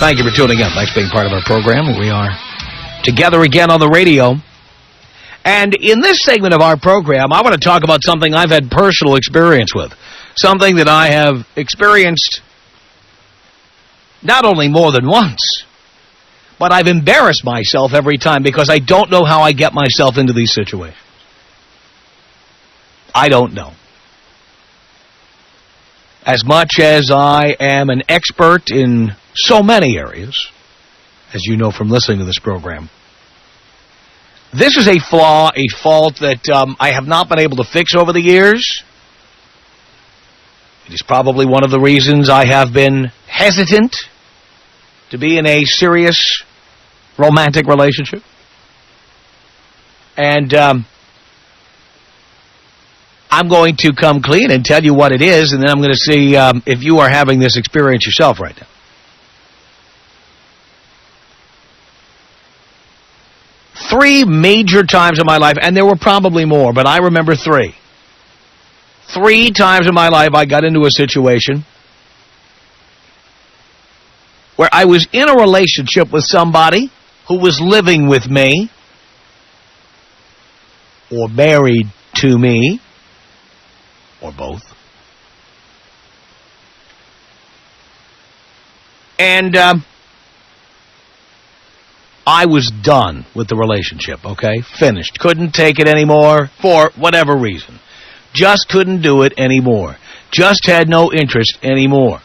Thank you for tuning in. Thanks for being part of our program. We are together again on the radio. And in this segment of our program, I want to talk about something I've had personal experience with. Something that I have experienced not only more than once, but I've embarrassed myself every time because I don't know how I get myself into these situations. I don't know. As much as I am an expert in so many areas, as you know from listening to this program, this is a flaw, a fault that I have not been able to fix over the years. It is probably one of the reasons I have been hesitant to be in a serious romantic relationship. And I'm going to come clean and tell you what it is, and then I'm going to see if you are having this experience yourself right now. 3 major times in my life, and there were probably more, but I remember 3. 3 times in my life I got into a situation where I was in a relationship with somebody who was living with me or married to me or both. And I was done with the relationship, okay? Finished. Couldn't take it anymore for whatever reason. Just couldn't do it anymore. Just had no interest anymore.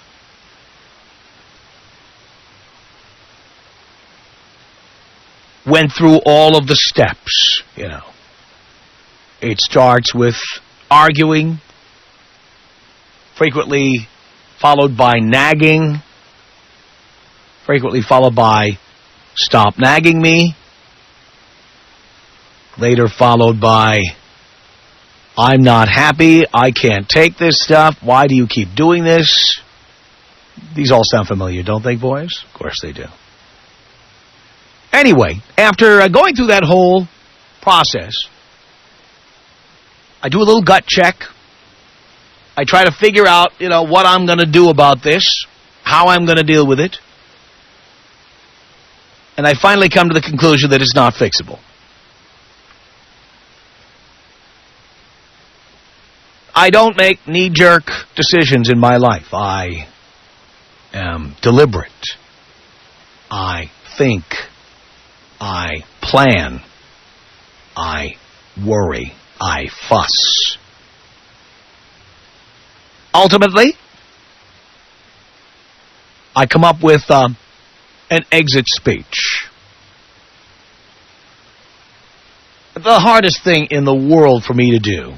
Went through all of the steps, you know. It starts with arguing, frequently followed by nagging, frequently followed by stop nagging me, later followed by I'm not happy, I can't take this stuff, why do you keep doing this? These all sound familiar, don't they, boys? Of course they do. Anyway, after going through that whole process, I do a little gut check. I try to figure out, what I'm going to do about this, how I'm going to deal with it. And I finally come to the conclusion that it's not fixable. I don't make knee-jerk decisions in my life. I am deliberate. I think. I plan. I worry. I fuss. Ultimately, I come up with an exit speech. The hardest thing in the world for me to do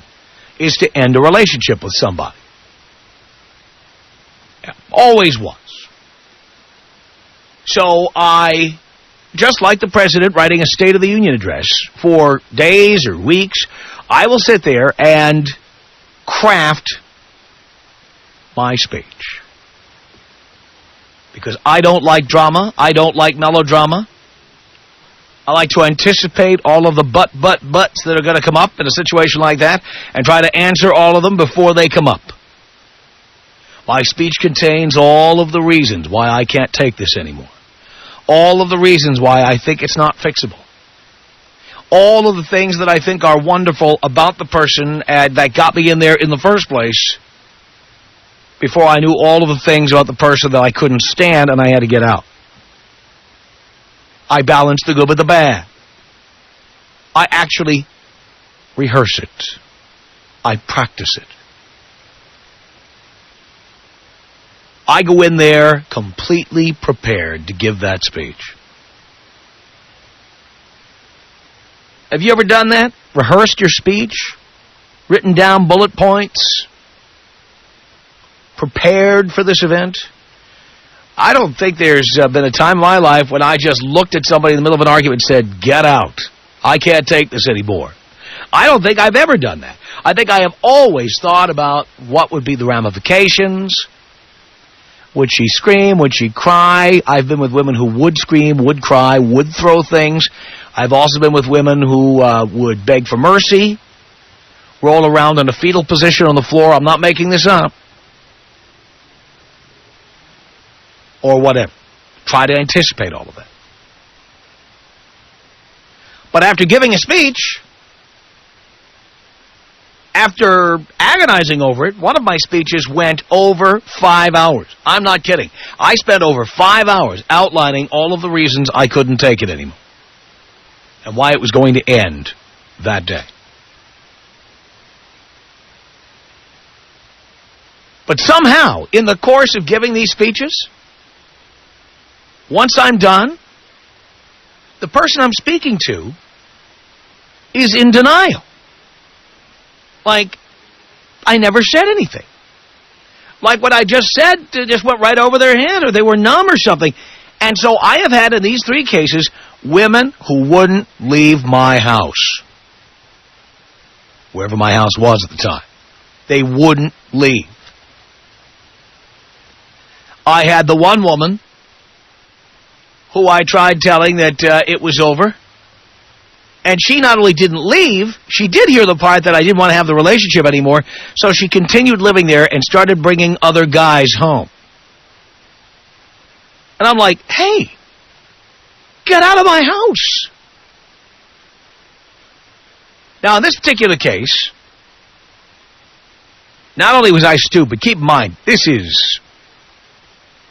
is to end a relationship with somebody. Yeah, always was. So I, just like the president writing a State of the Union address, for days or weeks, I will sit there and craft my speech. Because I don't like drama. I don't like melodrama. I like to anticipate all of the buts that are going to come up in a situation like that and try to answer all of them before they come up. My speech contains all of the reasons why I can't take this anymore. All of the reasons why I think it's not fixable. All of the things that I think are wonderful about the person that got me in there in the first place before I knew all of the things about the person that I couldn't stand and I had to get out. I balance the good with the bad. I actually rehearse it. I practice it. I go in there completely prepared to give that speech. Have you ever done that? Rehearsed your speech? Written down bullet points? Prepared for this event? I don't think there's been a time in my life when I just looked at somebody in the middle of an argument and said, get out. I can't take this anymore. I don't think I've ever done that. I think I have always thought about what would be the ramifications. Would she scream? Would she cry? I've been with women who would scream, would cry, would throw things. I've also been with women who would beg for mercy, roll around in a fetal position on the floor. I'm not making this up. Or whatever. try to anticipate all of that. But after giving a speech, after agonizing over it, one of my speeches went over 5 hours. I'm not kidding. I spent over 5 hours outlining all of the reasons I couldn't take it anymore and why it was going to end that day. But somehow, in the course of giving these speeches, once I'm done, the person I'm speaking to is in denial. Like, I never said anything. Like what I just said just went right over their head, or they were numb or something. And so I have had, in these 3 cases, women who wouldn't leave my house. Wherever my house was at the time. They wouldn't leave. I had the one woman who I tried telling that it was over. And she not only didn't leave, she did hear the part that I didn't want to have the relationship anymore, so she continued living there and started bringing other guys home. And I'm like, hey, get out of my house. Now, in this particular case, not only was I stupid, keep in mind, this is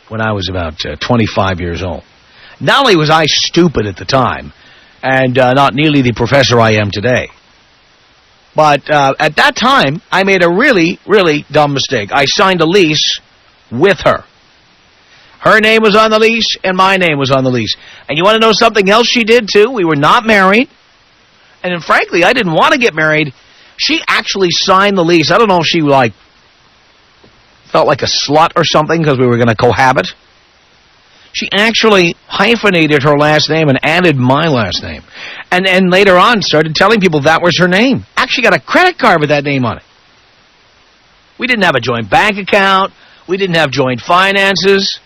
when I was about 25 years old. Not only was I stupid at the time, and not nearly the professor I am today, but at that time, I made a really, really dumb mistake. I signed a lease with her. Her name was on the lease, and my name was on the lease. And you want to know something else she did, too? We were not married. And then, frankly, I didn't want to get married. She actually signed the lease. I don't know if she, like, felt like a slut or something because we were going to cohabit. She actually hyphenated her last name and added my last name. And later on started telling people that was her name. Actually got a credit card with that name on it. We didn't have a joint bank account. We didn't have joint finances.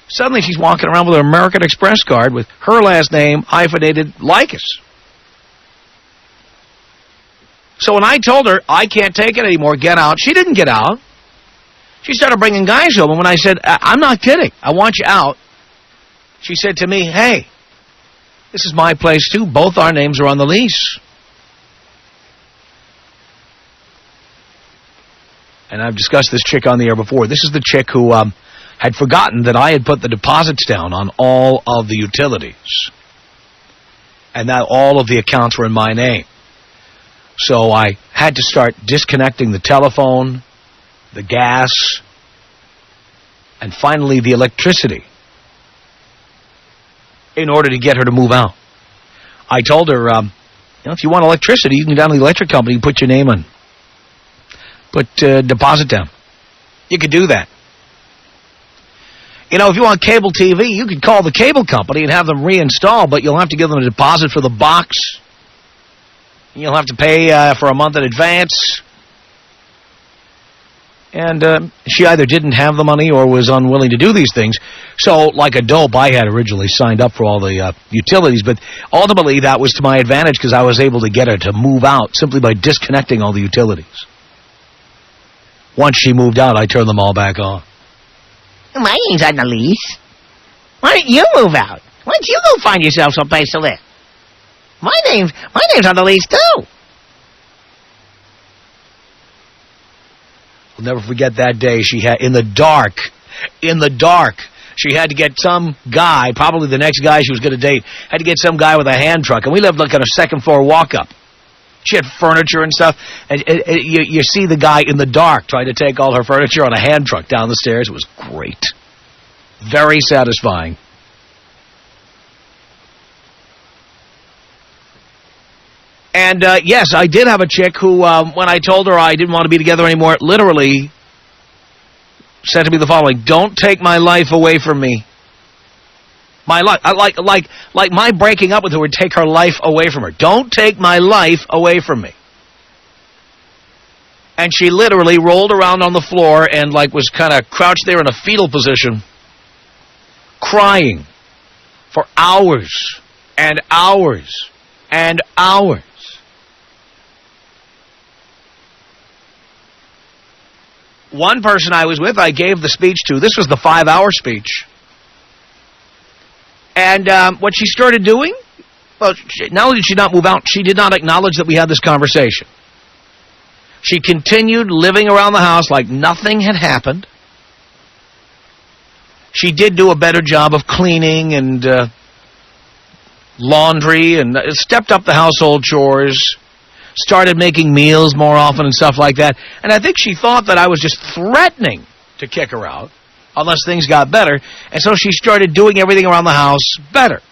Suddenly she's walking around with her American Express card with her last name hyphenated Leykis. So when I told her, I can't take it anymore, get out, she didn't get out. She started bringing guys home, and when I said, I'm not kidding, I want you out, she said to me, hey, this is my place too, both our names are on the lease. And I've discussed this chick on the air before. This is the chick who had forgotten that I had put the deposits down on all of the utilities. And that all of the accounts were in my name. So I had to start disconnecting the telephone, the gas, and finally the electricity in order to get her to move out. I told her, if you want electricity, you can go down to the electric company and put your name on. Put deposit down. You could do that. If you want cable TV, you could call the cable company and have them reinstall, but you'll have to give them a deposit for the box. You'll have to pay for a month in advance. And she either didn't have the money or was unwilling to do these things. So, like a dope, I had originally signed up for all the utilities. But ultimately, that was to my advantage because I was able to get her to move out simply by disconnecting all the utilities. Once she moved out, I turned them all back on. My name's on the lease. Why don't you move out? Why don't you go find yourself someplace to live? My name's on the lease, too. I'll never forget that day. She had, in the dark, she had to get some guy, probably the next guy she was going to date, had to get some guy with a hand truck. And we lived like on a second-floor walk-up. She had furniture and stuff. And you see the guy in the dark trying to take all her furniture on a hand truck down the stairs. It was great. Very satisfying. And, yes, I did have a chick who, when I told her I didn't want to be together anymore, literally said to me the following: don't take my life away from me. My life, like my breaking up with her would take her life away from her. Don't take my life away from me. And she literally rolled around on the floor and, was kind of crouched there in a fetal position, crying for hours and hours and hours. One person I was with, I gave the speech to. This was the 5-hour speech. And what she started doing, well, not only did she not move out, she did not acknowledge that we had this conversation. She continued living around the house like nothing had happened. She did do a better job of cleaning and laundry and stepped up the household chores, started making meals more often and stuff like that. And I think she thought that I was just threatening to kick her out unless things got better. And so she started doing everything around the house better.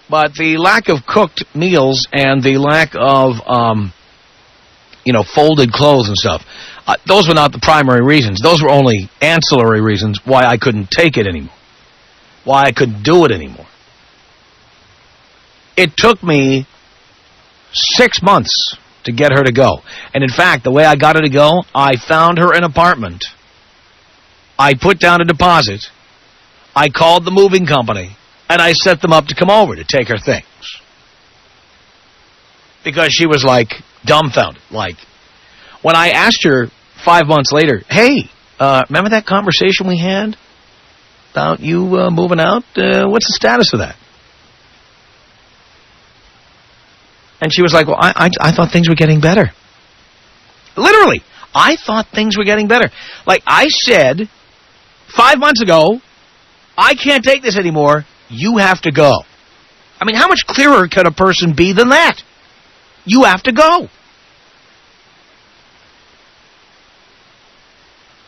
But the lack of cooked meals and the lack of, folded clothes and stuff, those were not the primary reasons. Those were only ancillary reasons why I couldn't take it anymore, why I couldn't do it anymore. It took me 6 months to get her to go. And in fact, the way I got her to go, I found her an apartment. I put down a deposit. I called the moving company. And I set them up to come over to take her things. Because she was like dumbfounded. Like, when I asked her 5 months later, hey, remember that conversation we had about you moving out? What's the status of that? And she was like, well, I thought things were getting better. Literally, I thought things were getting better. Like I said 5 months ago, I can't take this anymore. You have to go. I mean, how much clearer can a person be than that? You have to go.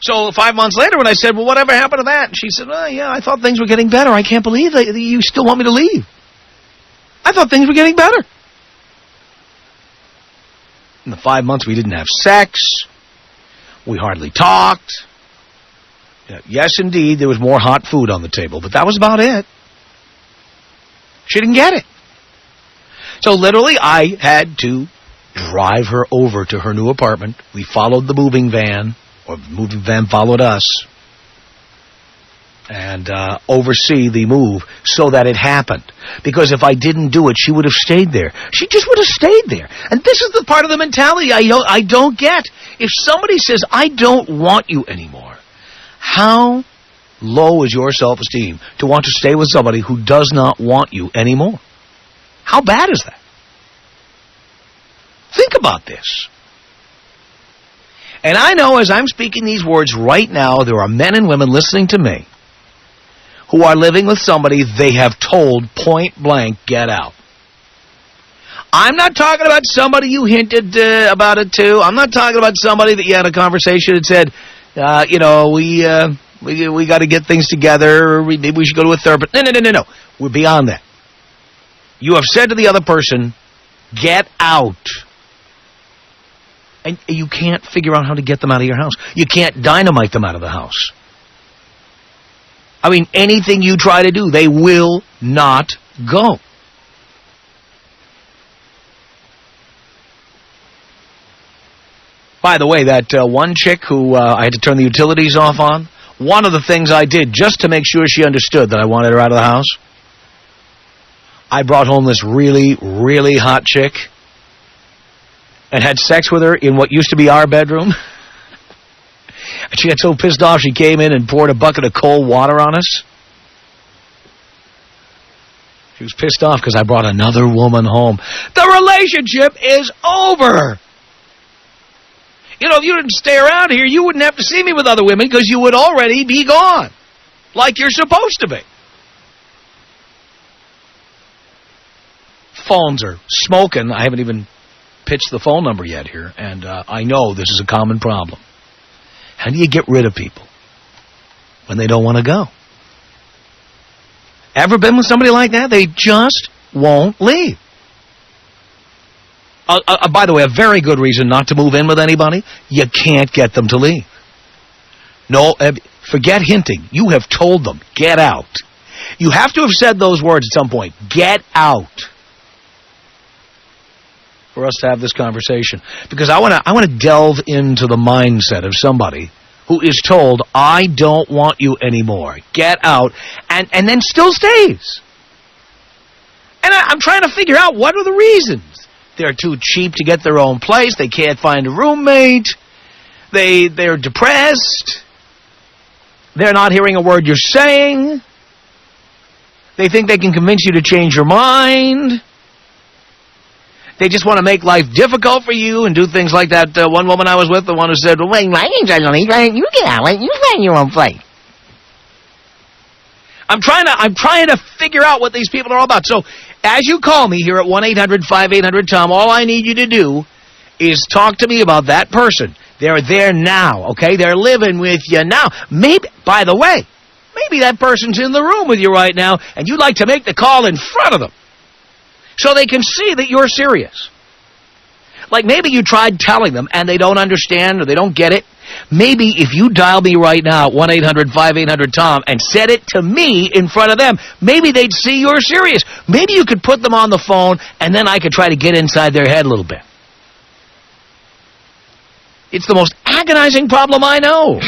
So 5 months later when I said, well, whatever happened to that? And she said, oh, yeah, I thought things were getting better. I can't believe that you still want me to leave. I thought things were getting better. In the 5 months, we didn't have sex. We hardly talked. Yes, indeed, there was more hot food on the table, but that was about it. She didn't get it. So literally, I had to drive her over to her new apartment. We followed the moving van, or the moving van followed us, and oversee the move so that it happened. Because if I didn't do it, she would have stayed there. She just would have stayed there. And this is the part of the mentality I don't get. If somebody says, I don't want you anymore, how low is your self-esteem to want to stay with somebody who does not want you anymore? How bad is that? Think about this. And I know as I'm speaking these words right now, there are men and women listening to me who are living with somebody they have told point blank, get out. I'm not talking about somebody you hinted about it to. I'm not talking about somebody that you had a conversation and said, we got to get things together, or maybe we should go to a therapist. No. We're beyond that. You have said to the other person, get out. And you can't figure out how to get them out of your house. You can't dynamite them out of the house. I mean, anything you try to do, they will not go. By the way, that one chick who I had to turn the utilities off on, one of the things I did just to make sure she understood that I wanted her out of the house, I brought home this really, really hot chick and had sex with her in what used to be our bedroom. And she got so pissed off she came in and poured a bucket of cold water on us. She was pissed off because I brought another woman home. The relationship is over. You know, if you didn't stay around here, you wouldn't have to see me with other women because you would already be gone. Like you're supposed to be. Phones are smoking. I haven't even pitched the phone number yet here, and I know this is a common problem. How do you get rid of people when they don't want to go? Ever been with somebody like that? They just won't leave. By the way, a very good reason not to move in with anybody, you can't get them to leave. No, forget hinting. You have told them, get out. You have to have said those words at some point, get out, for us to have this conversation. Because I want to delve into the mindset of somebody who is told, I don't want you anymore. Get out, and then still stays. And I'm trying to figure out what are the reasons. They're too cheap to get their own place. They can't find a roommate. They're depressed. They're not hearing a word you're saying. They think they can convince you to change your mind. They just want to make life difficult for you and do things like that one woman I was with, the one who said, well, wait, my name's Annalise. You get out. You find your own place. I'm trying to figure out what these people are all about. So as you call me here at 1-800-5800-TOM, all I need you to do is talk to me about that person. They're there now, okay? They're living with you now. Maybe, by the way, maybe that person's in the room with you right now, and you'd like to make the call in front of them so they can see that you're serious. Like maybe you tried telling them and they don't understand or they don't get it. Maybe if you dial me right now at 1-800-5800-TOM and said it to me in front of them, maybe they'd see you're serious. Maybe you could put them on the phone and then I could try to get inside their head a little bit. It's the most agonizing problem I know.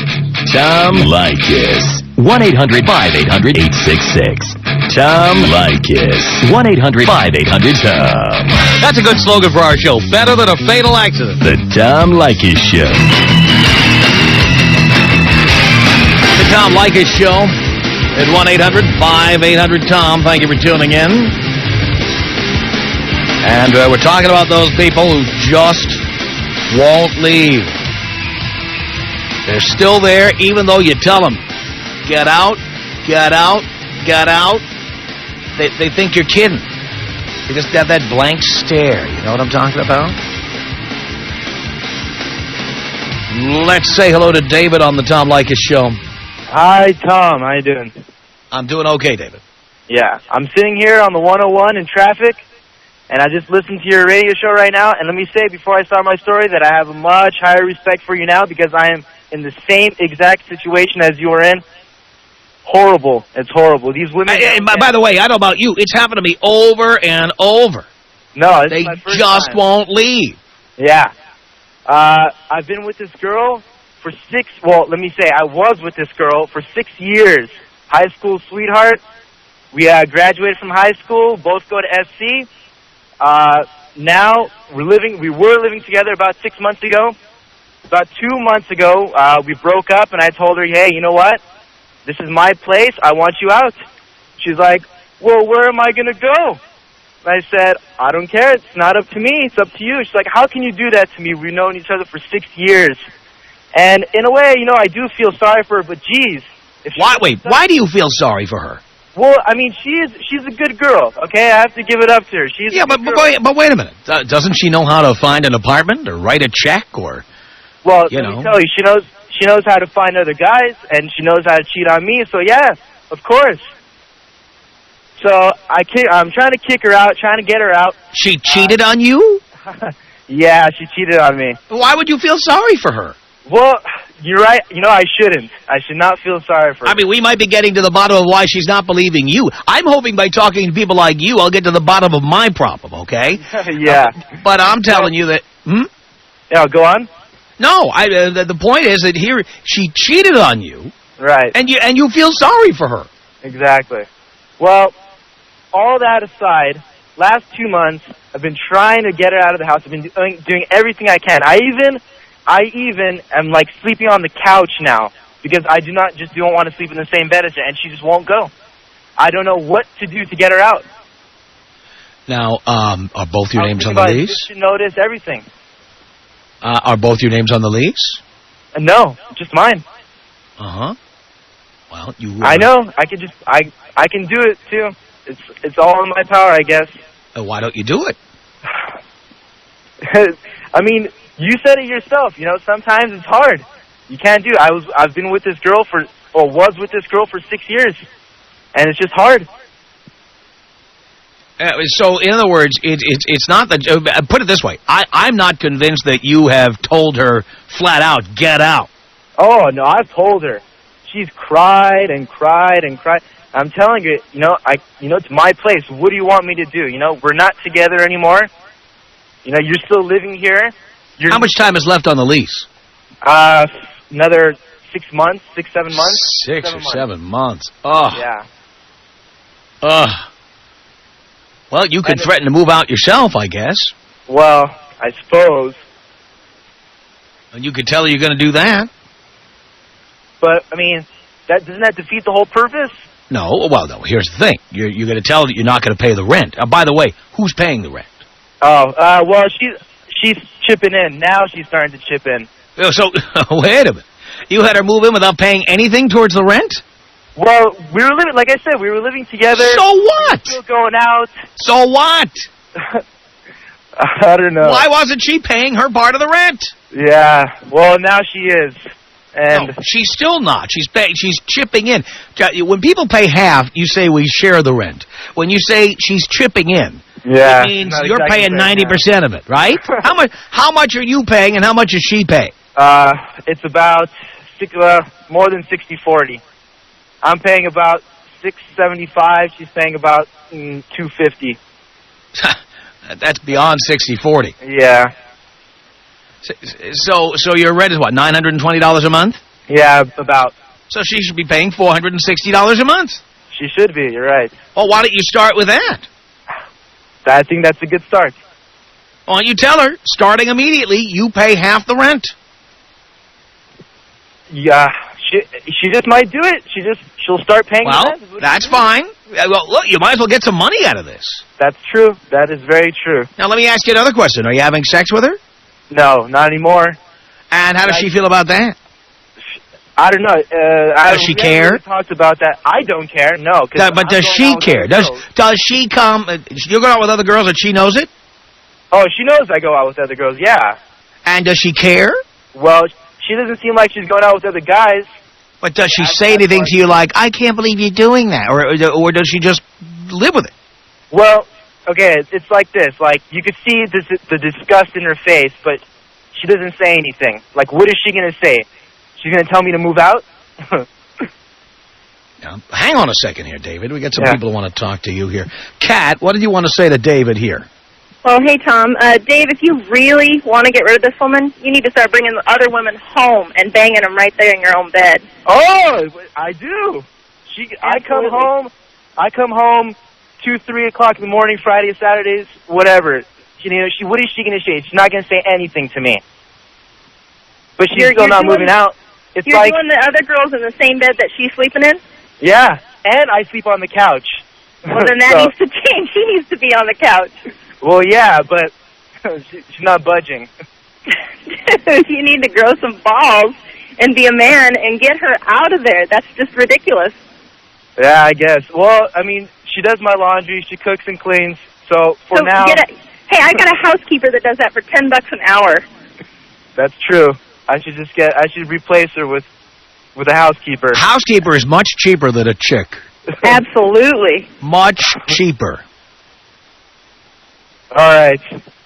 Tom Leykis. 1-800-5800-866. Tom Leykis. 1-800-5800-TOM. That's a good slogan for our show. Better than a fatal accident. The Tom Leykis Show. The Tom Leykis Show at 1-800-5800-TOM. Thank you for tuning in. And we're talking about those people who just won't leave. They're still there even though you tell them, get out, get out, get out. They think you're kidding. They just have that blank stare. You know what I'm talking about? Let's say hello to David on the Tom Leykis Show. Hi, Tom. How you doing? I'm doing okay, David. Yeah. I'm sitting here on the 101 in traffic, and I just listened to your radio show right now. And let me say before I start my story that I have a much higher respect for you now because I am in the same exact situation as you were in. Horrible. It's horrible. These women... by the way, I don't know about you. It's happened to me over and over. No, this they is my first just time. won't leave. Yeah. I've been with this girl for I was with this girl for 6 years. High school sweetheart. We graduated from high school, both go to SC. Now, we were living together about 6 months ago. About 2 months ago, we broke up, and I told her, hey, you know what? This is my place. I want you out. She's like, well, where am I going to go? And I said, I don't care. It's not up to me. It's up to you. She's like, how can you do that to me? We've known each other for 6 years. And in a way, I do feel sorry for her, but geez. Why do you feel sorry for her? Well, I mean, she's a good girl, okay? I have to give it up to her. But wait a minute. Doesn't she know how to find an apartment or write a check or... Well, let me tell you, she knows how to find other guys, and she knows how to cheat on me, so yeah, of course. So I'm trying to kick her out, trying to get her out. She cheated on you? Yeah, she cheated on me. Why would you feel sorry for her? Well, you're right. I shouldn't. I should not feel sorry for her. I mean, we might be getting to the bottom of why she's not believing you. I'm hoping by talking to people like you, I'll get to the bottom of my problem, okay? Yeah. But I'm telling you that... Yeah, go on. No, the point is that here she cheated on you, right? And you feel sorry for her. Exactly. Well, all that aside, last 2 months I've been trying to get her out of the house. I've been doing everything I can. I even am like sleeping on the couch now because I don't want to sleep in the same bed as her, and she just won't go. I don't know what to do to get her out. Now, are both your names on the lease? Notice everything. Are both your names on the lease? No, just mine. Uh-huh. Well, you... I know. I can do it, too. It's all in my power, I guess. Why don't you do it? I mean, you said it yourself. Sometimes it's hard. You can't do it. I've been with this girl was with this girl for 6 years. And it's just hard. So, in other words, it's not that... put it this way. I'm not convinced that you have told her flat out, get out. Oh, no, I've told her. She's cried and cried and cried. I'm telling her, it's my place. What do you want me to do? We're not together anymore. You're still living here. How much time is left on the lease? Another 6 months, 7 months. 6 or 7 months. Oh. Yeah. Ugh. Well, you could threaten to move out yourself, I guess. Well, I suppose. And you could tell her you're going to do that. But, I mean, Doesn't that defeat the whole purpose? No. Well, no. Here's the thing. You're going to tell her that you're not going to pay the rent. By the way, who's paying the rent? Oh, well, she's chipping in. Now she's starting to chip in. So, wait a minute. You had her move in without paying anything towards the rent? Well, we were living, like I said, we were living together. So what? Still going out. So what? I don't know. Why wasn't she paying her part of the rent? Yeah. Well, now she is. And no, she's still not. She's chipping in. When people pay half, you say we share the rent. When you say she's chipping in, it means you're paying 90% of it, right? How much are you paying and how much is she paying? It's about more than 60-40. I'm paying about $675. She's paying about $250. That's beyond 60-40. Yeah. So your rent is what, $920 a month? Yeah, about. So she should be paying $460 a month. She should be. You're right. Well, why don't you start with that? I think that's a good start. Why don't you tell her, starting immediately, you pay half the rent? Yeah, she just might do it. She'll start paying. Well, the rent. that's fine. Well, look, you might as well get some money out of this. That's true. That is very true. Now, let me ask you another question. Are you having sex with her? No, not anymore. And how does she feel about that? I don't know. Does she care? Really talked about that. I don't care. No. But does she care? Does she come? You're going out with other girls and she knows it? Oh, she knows I go out with other girls. Yeah. And does she care? Well, she doesn't seem like she's going out with other guys. But does she say anything to you like, I can't believe you're doing that? Or does she just live with it? Well, okay, it's like this. Like, you could see the disgust in her face, but she doesn't say anything. Like, what is she going to say? She's going to tell me to move out? Now, hang on a second here, David. We got some people who want to talk to you here. Kat, what did you want to say to David here? Well, hey, Tom. Dave, if you really want to get rid of this woman, you need to start bringing the other women home and banging them right there in your own bed. Oh, I do. I come home 2, 3 o'clock in the morning, Fridays, Saturdays, whatever. What is she going to say? She's not going to say anything to me. But she's still not moving out. It's you're doing the other girls in the same bed that she's sleeping in? Yeah, and I sleep on the couch. Well, then that needs to change. She needs to be on the couch. Well, yeah, but she's not budging. You need to grow some balls and be a man and get her out of there. That's just ridiculous. Yeah, I guess. Well, I mean, she does my laundry. She cooks and cleans. So now... Hey, I got a housekeeper that does that for $10 an hour. That's true. I should replace her with a housekeeper. Housekeeper is much cheaper than a chick. Absolutely. Much cheaper. All right.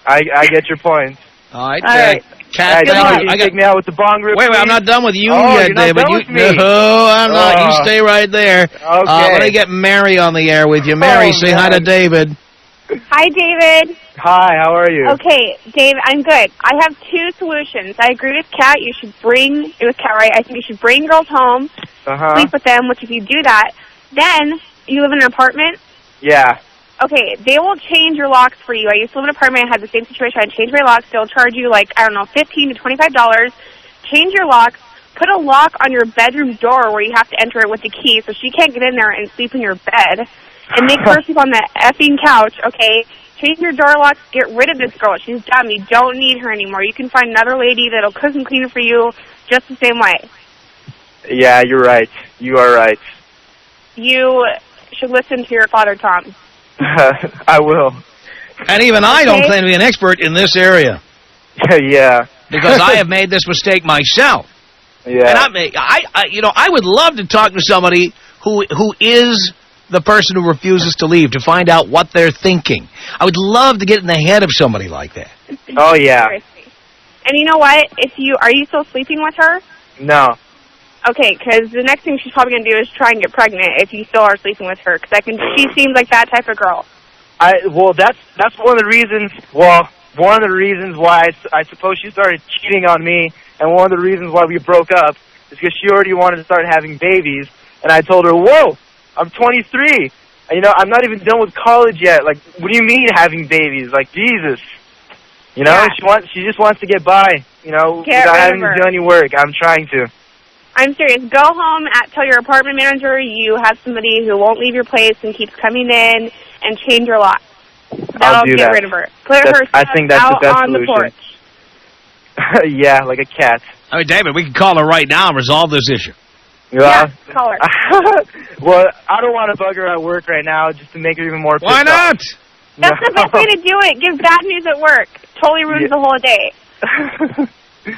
I get your point. All right. All right. Kat, you take me out with the bong rip. Wait, I'm not done with you yet, you're David. Not done with me. No, I'm not. You stay right there. Okay. Let me get Mary on the air with you. Mary, say hi to David. Hi, David. Hi, how are you? Okay, Dave, I'm good. I have 2 solutions. I agree with Kat. You should bring, it was Kat, right? I think you should bring girls home, sleep with them, which if you do that, then you live in an apartment. Yeah. Okay, they will change your locks for you. I used to live in an apartment. I had the same situation. I'd change my locks. They'll charge you, like, I don't know, $15 to $25. Change your locks. Put a lock on your bedroom door where you have to enter it with the key so she can't get in there and sleep in your bed. And make her sleep on the effing couch, okay? Change your door locks. Get rid of this girl. She's dumb. You don't need her anymore. You can find another lady that'll cook and clean for you just the same way. Yeah, you're right. You are right. You should listen to your father, Tom. I will. And even I don't claim to be an expert in this area. Yeah. Because I have made this mistake myself. Yeah. And I would love to talk to somebody who is the person who refuses to leave to find out what they're thinking. I would love to get in the head of somebody like that. Oh, yeah. And you know what? Are you still sleeping with her? No. Okay, because the next thing she's probably going to do is try and get pregnant if you still are sleeping with her. Because she seems like that type of girl. Well, that's one of the reasons. Well, one of the reasons why I suppose she started cheating on me, and one of the reasons why we broke up is because she already wanted to start having babies, and I told her, "Whoa, I'm 23. I'm not even done with college yet. Like, what do you mean having babies? Like, Jesus." Yeah. She just wants to get by. Without having to do any work. I'm trying to. I'm serious. Go home, tell your apartment manager you have somebody who won't leave your place and keeps coming in, and change your lock. That'll do get that. rid of her. Put her I think that's out the best on solution. the porch. Yeah, like a cat. I mean, David, we can call her right now and resolve this issue. Yeah, call her. Well, I don't want to bug her at work right now just to make her even more pissed Why not? off. That's the best way to do it. Give bad news at work. Totally ruins the whole day.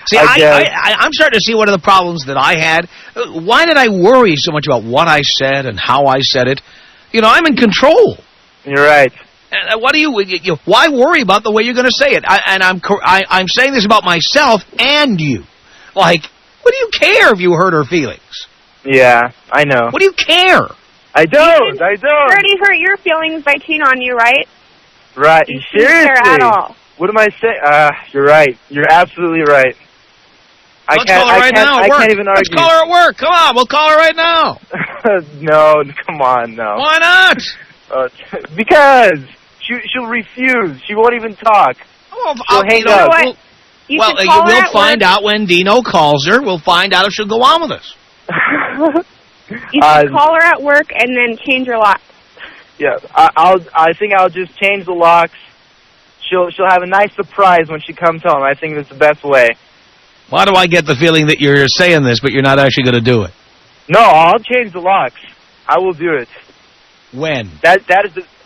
See, I'm starting to see one of the problems that I had. Why did I worry so much about what I said and how I said it? You know, I'm in control. You're right. What do you why worry about the way you're going to say it? I'm saying this about myself and you. Like, what do you care if you hurt her feelings? Yeah, I know. What do you care? I don't. You already hurt your feelings by cheating on you, right? Right. You shouldn't care at all. What am I saying? You're right. You're absolutely right. Let's call her right now at work. I can't even argue. Let's call her at work. Come on, we'll call her right now. No, come on, no. Why not? Because she'll refuse. She won't even talk. She'll hang up. We'll find out when Dino calls her. We'll find out if she'll go on with us. You should call her at work and then change your lock. Yeah, I think I'll just change the locks. She'll have a nice surprise when she comes home. I think that's the best way. Why do I get the feeling that you're saying this, but you're not actually going to do it? No, I'll change the locks. I will do it. When?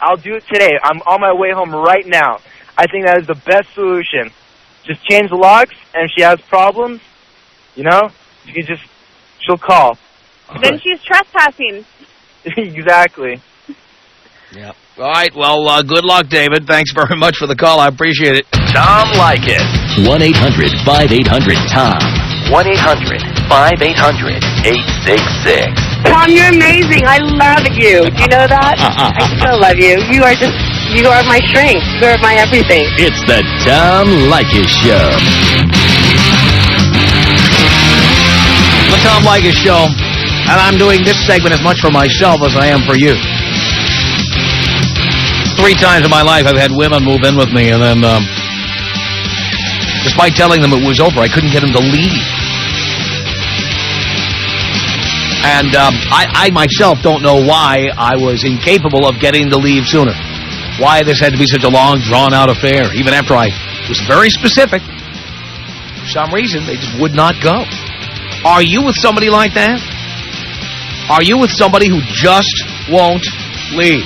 I'll do it today. I'm on my way home right now. I think that is the best solution. Just change the locks, and if she has problems, she'll call. Then she's trespassing. Exactly. Yeah. All right. Well, good luck, David. Thanks very much for the call. I appreciate it. Tom Leykis. 1-800-5800-TOM. 1-800-5800-866. Tom, you're amazing. I love you. Do you know that? I still love you. You are my strength. You are my everything. It's the Tom Leykis Show. The Tom Leykis Show. And I'm doing this segment as much for myself as I am for you. 3 times in my life I've had women move in with me, and then despite telling them it was over, I couldn't get them to leave. And I myself don't know why I was incapable of getting to leave sooner. Why this had to be such a long, drawn-out affair, even after I was very specific. For some reason, they just would not go. Are you with somebody like that? Are you with somebody who just won't leave?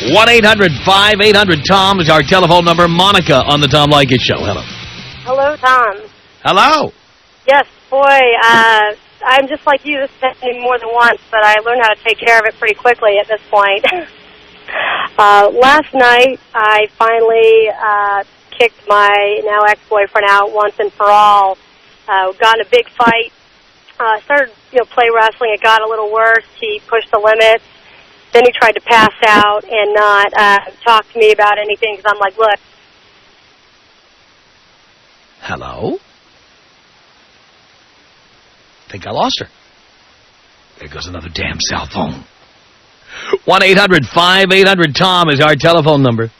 1-800-5800-TOM is our telephone number. Monica on the Tom Leykis Show. Hello. Hello, Tom. Hello. Yes, boy, I'm just like you. This has happened more than once, but I learned how to take care of it pretty quickly at this point. Last night, I finally kicked my now ex-boyfriend out once and for all. Got in a big fight. Started, play wrestling. It got a little worse. He pushed the limits. Then he tried to pass out and not talk to me about anything because I'm like, look. Hello? I think I lost her. There goes another damn cell phone. 1-800-5800-TOM is our telephone number.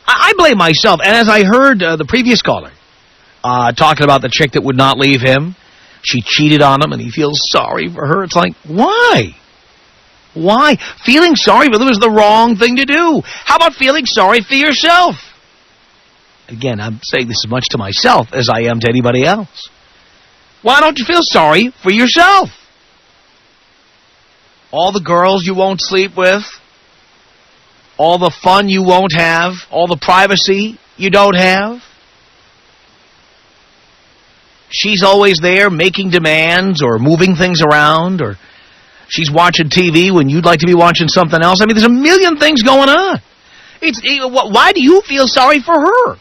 I blame myself. And as I heard the previous caller talking about the chick that would not leave him, she cheated on him and he feels sorry for her. It's like, why? Why? Feeling sorry for them is the wrong thing to do. How about feeling sorry for yourself? Again, I'm saying this as much to myself as I am to anybody else. Why don't you feel sorry for yourself? All the girls you won't sleep with, all the fun you won't have, all the privacy you don't have. She's always there making demands or moving things around, or she's watching TV when you'd like to be watching something else. I mean, there's a million things going on. Why do you feel sorry for her?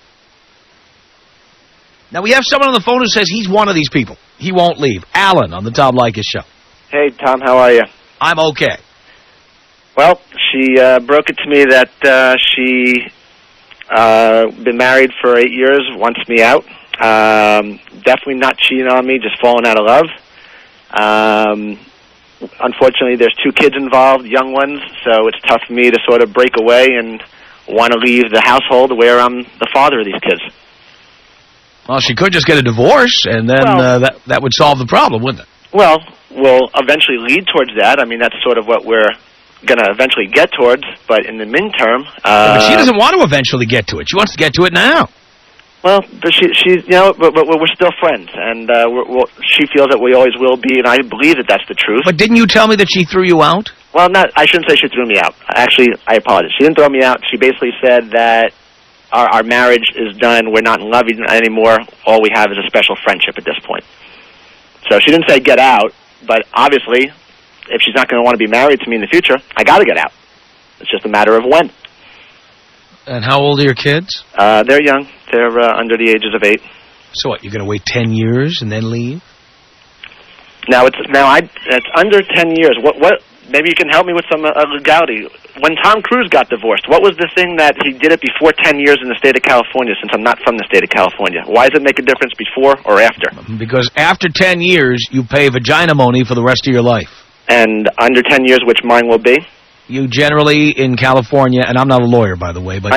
Now, we have someone on the phone who says he's one of these people. He won't leave. Alan on the Tom Leykis Show. Hey, Tom, how are you? I'm okay. Well, she broke it to me that she been married for 8 years, wants me out. Definitely not cheating on me, just falling out of love. Unfortunately, there's 2 kids involved, young ones, so it's tough for me to sort of break away and want to leave the household where I'm the father of these kids. Well, she could just get a divorce, and then that would solve the problem, wouldn't it? Well, we'll eventually lead towards that. I mean, that's sort of what we're going to eventually get towards. But in the midterm... but she doesn't want to eventually get to it. She wants to get to it now. Well, but she's but we're still friends, and she feels that we always will be, and I believe that that's the truth. But didn't you tell me that she threw you out? Well, I shouldn't say she threw me out. Actually, I apologize. She didn't throw me out. She basically said that our marriage is done. We're not in love anymore. All we have is a special friendship at this point. So she didn't say get out, but obviously, if she's not going to want to be married to me in the future, I got to get out. It's just a matter of when. And how old are your kids? They're young. They're under the ages of 8. So what, you're going to wait 10 years and then leave? It's under 10 years. What? Maybe you can help me with some legality. When Tom Cruise got divorced, what was the thing that he did it before 10 years in the state of California, since I'm not from the state of California? Why does it make a difference before or after? Because after 10 years, you pay vagina money for the rest of your life. And under 10 years, which mine will be? You generally, in California, and I'm not a lawyer, by the way, but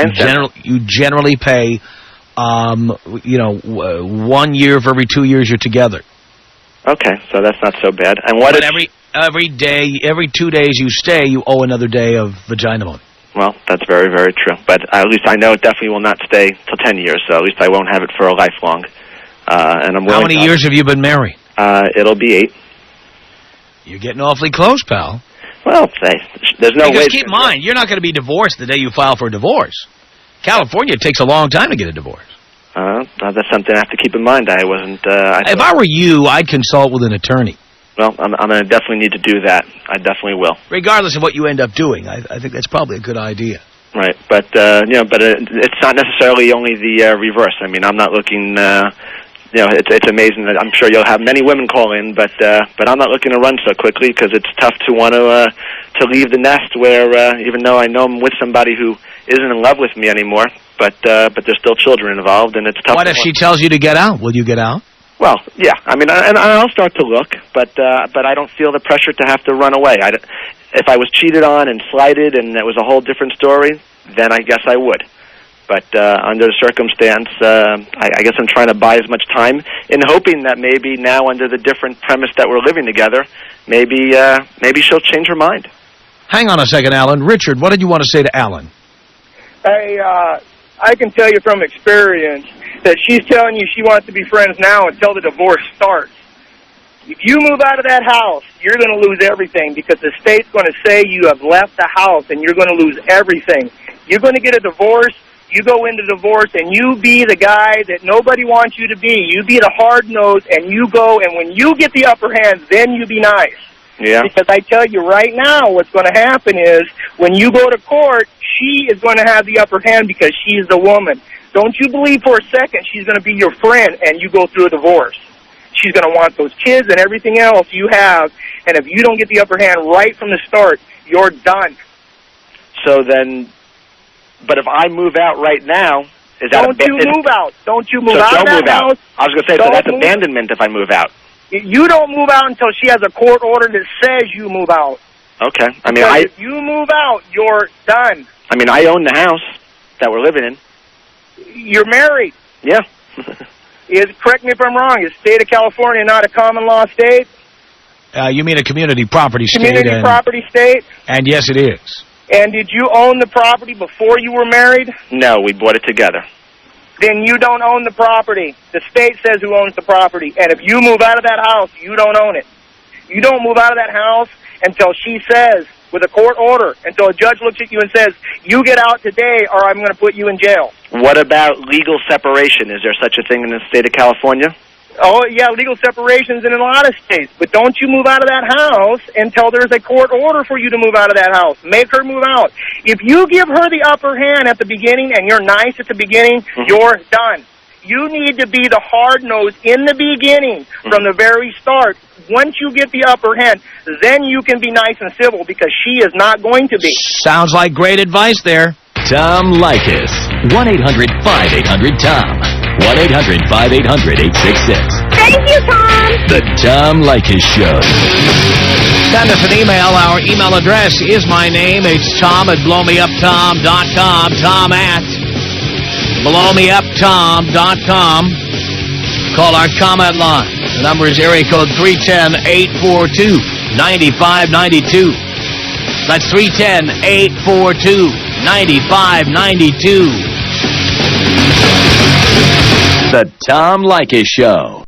you generally pay, 1 year for every 2 years you're together. Okay, so that's not so bad. And what? But every 2 days you stay, you owe another day of vagina money. Well, that's very, very true. But at least I know it definitely will not stay till 10 years, so at least I won't have it for a lifelong. And I'm willing. How many years have you been married? It'll be 8. You're getting awfully close, pal. Well, there's no way. Because keep in mind, you're not going to be divorced the day you file for a divorce. California, it takes a long time to get a divorce. That's something I have to keep in mind. I wasn't... if I were you, I'd consult with an attorney. Well, I'm going to definitely need to do that. I definitely will. Regardless of what you end up doing, I think that's probably a good idea. Right, but it's not necessarily only the reverse. I mean, I'm not looking... it's amazing that I'm sure you'll have many women call in, but I'm not looking to run so quickly because it's tough to want to leave the nest where even though I know I'm with somebody who isn't in love with me anymore, but there's still children involved, and it's tough. What if she tells you to get out? Will you get out? Well, yeah. I mean, and I'll start to look, but I don't feel the pressure to have to run away. If I was cheated on and slighted, and that was a whole different story, then I guess I would. But under the circumstance, I guess I'm trying to buy as much time in hoping that maybe now under the different premise that we're living together, maybe she'll change her mind. Hang on a second, Alan. Richard, what did you want to say to Alan? Hey, I can tell you from experience that she's telling you she wants to be friends now until the divorce starts. If you move out of that house, you're going to lose everything because the state's going to say you have left the house and you're going to lose everything. You're going to get a divorce. You go into divorce and you be the guy that nobody wants you to be. You be the hard nose and you go, and when you get the upper hand, then you be nice. Yeah. Because I tell you right now what's going to happen is when you go to court, she is going to have the upper hand because she's the woman. Don't you believe for a second she's going to be your friend and you go through a divorce. She's going to want those kids and everything else you have, and if you don't get the upper hand right from the start, you're done. So then... But if I move out right now, is that... Don't you move out. Don't you move out of that house. I was going to say, so that's abandonment if I move out. You don't move out until she has a court order that says you move out. Okay. I mean, because if you move out, you're done. I mean, I own the house that we're living in. You're married. Yeah. Correct me if I'm wrong, is the state of California not a common law state? You mean a community property state? Community property state? And yes, it is. And did you own the property before you were married? No, we bought it together. Then you don't own the property. The state says who owns the property. And if you move out of that house, you don't own it. You don't move out of that house until she says, with a court order, until a judge looks at you and says, you get out today or I'm going to put you in jail. What about legal separation? Is there such a thing in the state of California? Oh, yeah, legal separations in a lot of states. But don't you move out of that house until there's a court order for you to move out of that house. Make her move out. If you give her the upper hand at the beginning and you're nice at the beginning, you're done. You need to be the hard nose in the beginning from the very start. Once you get the upper hand, then you can be nice and civil because she is not going to be. Sounds like great advice there. Tom Leykis. 1-800-5800-TOM. 1-800-5800-866. Thank you, Tom. The Tom Leykis Show. Send us an email. Our email address is my name. It's Tom@blowmeuptom.com. Tom at blowmeuptom.com. Call our comment line. The number is area code 310-842-9592. That's 310-842-9592. The Tom Leykis Show.